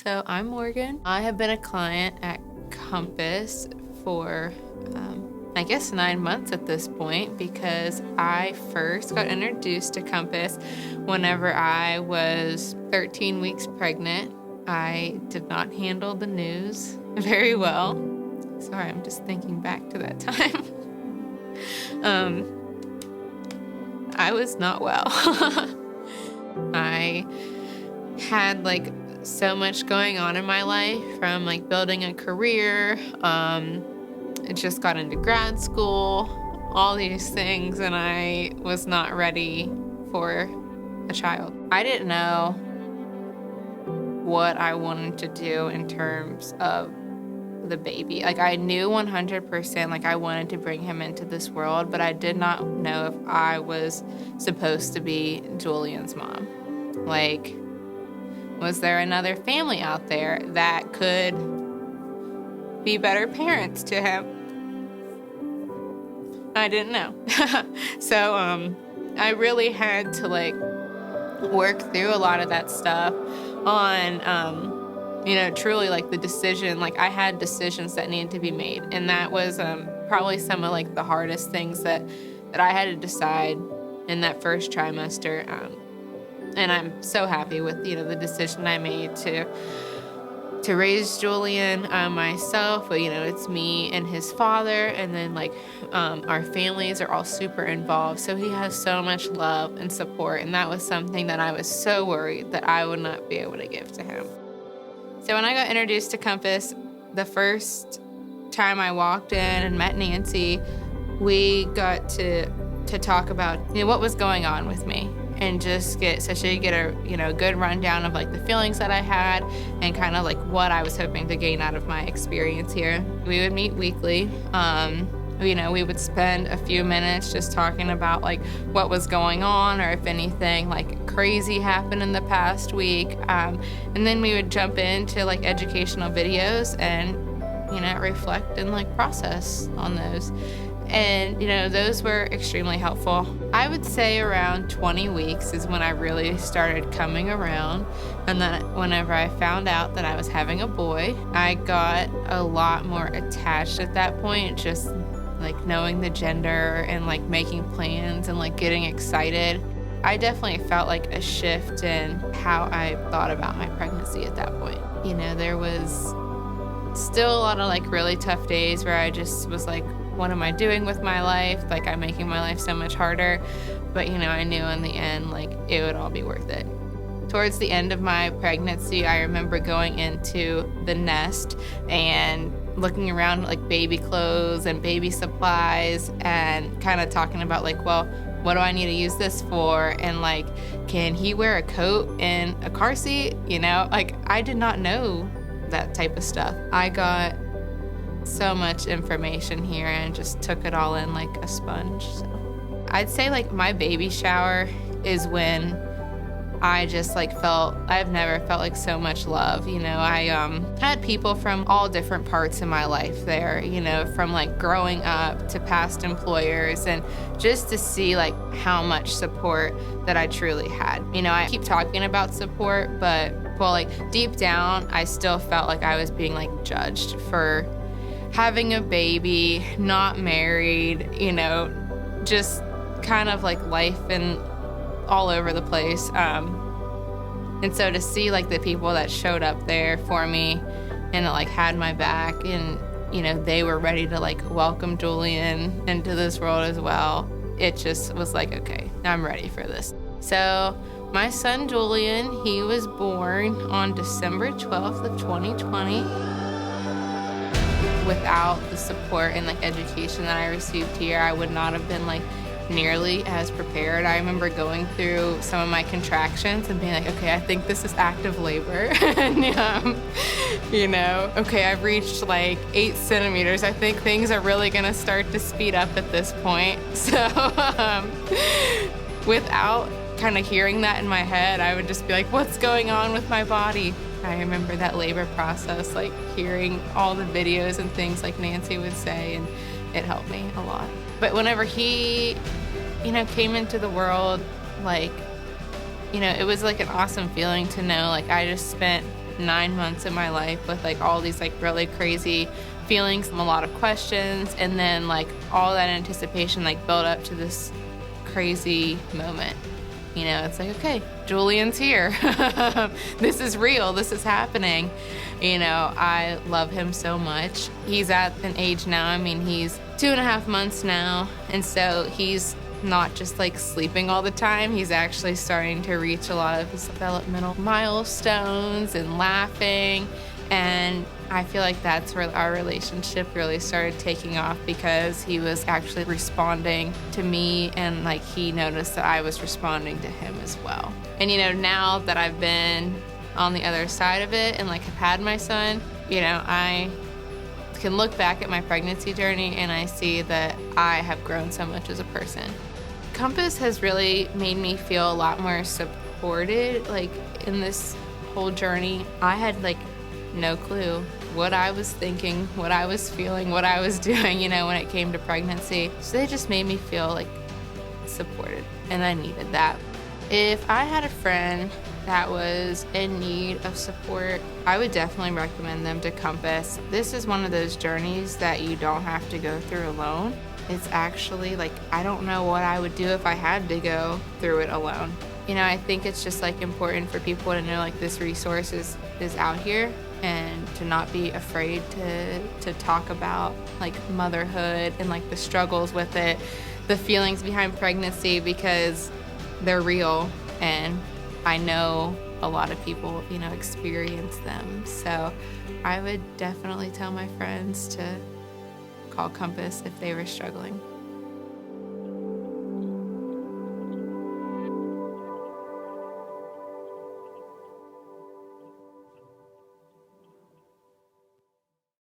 So I'm Morgan. I have been a client at Compass for, I guess 9 months at this point, because I first got introduced to Compass whenever I was 13 weeks pregnant. I did not handle the news very well. Sorry, I'm just thinking back to that time. I was not well. I had so much going on in my life, from building a career, I just got into grad school, all these things, and I was not ready for a child. I didn't know what I wanted to do in terms of the baby. I knew 100% I wanted to bring him into this world, but I did not know if I was supposed to be Julian's mom. Was there another family out there that could be better parents to him? I didn't know. So I really had to work through a lot of that stuff on truly the decision. I had decisions that needed to be made, and that was probably some of the hardest things that I had to decide in that first trimester. And I'm so happy with the decision I made to raise Julian myself. But it's me and his father, and then our families are all super involved, so he has so much love and support, and that was something that I was so worried that I would not be able to give to him. So when I got introduced to Compass, the first time I walked in and met Nancy, we got to talk about what was going on with me, and just get a good rundown of the feelings that I had, and kind of what I was hoping to gain out of my experience here. We would meet weekly. We would spend a few minutes just talking about what was going on, or if anything crazy happened in the past week. And then we would jump into educational videos and reflect and process on those. And those were extremely helpful. I would say around 20 weeks is when I really started coming around. And then whenever I found out that I was having a boy, I got a lot more attached at that point, just knowing the gender and making plans and getting excited. I definitely felt a shift in how I thought about my pregnancy at that point. There was still a lot of really tough days where I just was what am I doing with my life? I'm making my life so much harder. But I knew in the end it would all be worth it. Towards the end of my pregnancy, I remember going into the nest and looking around baby clothes and baby supplies, and kind of talking about well, what do I need to use this for? And can he wear a coat in a car seat? I did not know that type of stuff. I got so much information here and just took it all in like a sponge. So I'd say my baby shower is when I just I've never felt so much love. I had people from all different parts of my life there, from growing up to past employers, and just to see how much support that I truly had. I keep talking about support, but deep down, I still felt I was being judged for having a baby, not married, just kind of life and all over the place. And so to see the people that showed up there for me and had my back, and they were ready to welcome Julian into this world as well, it just was okay, I'm ready for this. So my son Julian, he was born on December 12th of 2020. Without the support and education that I received here, I would not have been nearly as prepared. I remember going through some of my contractions and being okay, I think this is active labor. And, okay, I've reached 8 centimeters. I think things are really gonna start to speed up at this point. So without kind of hearing that in my head, I would just be what's going on with my body? I remember that labor process, hearing all the videos and things Nancy would say, and it helped me a lot. But whenever he, came into the world, it was an awesome feeling to know I just spent 9 months of my life with like all these like really crazy feelings, a lot of questions, and then like all that anticipation like built up to this crazy moment. You know, it's like, okay, Julian's here. This is real. This is happening. You know, I love him so much. He's at an age now, I mean, he's 2.5 months now. And so he's not just like sleeping all the time. He's actually starting to reach a lot of his developmental milestones and laughing. And I feel like that's where our relationship really started taking off, because he was actually responding to me, and like he noticed that I was responding to him as well. And you know, now that I've been on the other side of it and like have had my son, you know, I can look back at my pregnancy journey and I see that I have grown so much as a person. Compass has really made me feel a lot more supported, like in this whole journey. I had like no clue what I was thinking, what I was feeling, what I was doing, you know, when it came to pregnancy. So they just made me feel like supported, and I needed that. If I had a friend that was in need of support, I would definitely recommend them to Compass. This is one of those journeys that you don't have to go through alone. It's actually like, I don't know what I would do if I had to go through it alone. You know, I think it's just like important for people to know like this resource is out here, and to not be afraid to talk about like motherhood and like the struggles with it, the feelings behind pregnancy, because they're real, and I know a lot of people, you know, experience them. So I would definitely tell my friends to call Compass if they were struggling.